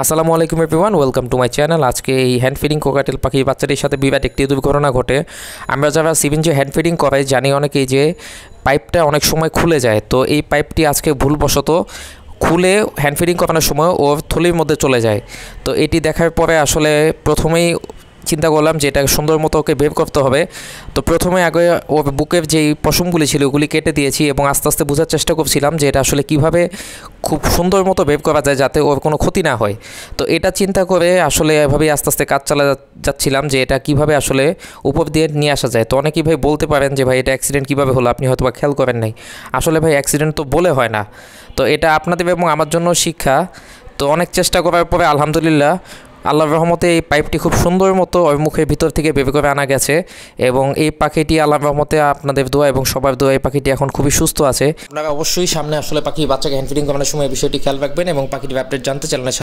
আসসালামু আলাইকুম everyone, welcome to my channel. আজকে এই হ্যান্ড ফিডিং কোকাটেল পাখি বাচ্চাটির সাথে বিরাট একটি দুর্ঘটনা ঘটে। আমরা যারা সিরিঞ্জে হ্যান্ড ফিডিং করাই জানি অনেকেই যে পাইপটা অনেক সময় খুলে যায়। তো এই পাইপটি আজকে ভুলবশত খুলে হ্যান্ড ফিডিং করানোর সময় ওর থলির মধ্যে চলে যায়। তো এটি দেখার পরে আসলে প্রথমেই চিন্তা করলাম যে এটা সুন্দর মতো ওকে বের করতে হবে। তো প্রথমে আগে ওর বুকের যেই পশমগুলি ছিল ওগুলি কেটে দিয়েছি এবং আস্তে আস্তে বোঝার চেষ্টা করছিলাম যে এটা আসলে কীভাবে খুব সুন্দর মতো বের করা যায় যাতে ওর কোনো ক্ষতি না হয়। তো এটা চিন্তা করে আসলে এভাবেই আস্তে আস্তে কাজ চালা যাচ্ছিলাম যে এটা কীভাবে আসলে উপর দিয়ে নিয়ে আসা যায়। তো অনেকেই ভাই বলতে পারেন যে ভাই এটা অ্যাক্সিডেন্ট কীভাবে হলো, আপনি হয়তো বা খেয়াল করেন নাই। আসলে ভাই অ্যাক্সিডেন্ট তো বলে হয় না। তো এটা আপনাদের এবং আমার জন্য শিক্ষা। তো অনেক চেষ্টা করার পরে আলহামদুলিল্লাহ আল্লাহর রহমতে এই পাইপটি খুব সুন্দর মতো ওর মুখের ভিতর থেকে বের করে আনা গেছে এবং এই পাখিটি আল্লাহর রহমতে আপনাদের দোয়া এবং সবার দোয়া এই পাখিটি এখন খুবই সুস্থ আছে। আপনারা অবশ্যই সামনে আসলে পাখি বাচ্চাকে হ্যান্ড ফিডিং করানোর সময় এই বিষয়টি খেয়াল রাখবেন এবং পাখিটির আপডেট জানতে চ্যানেলের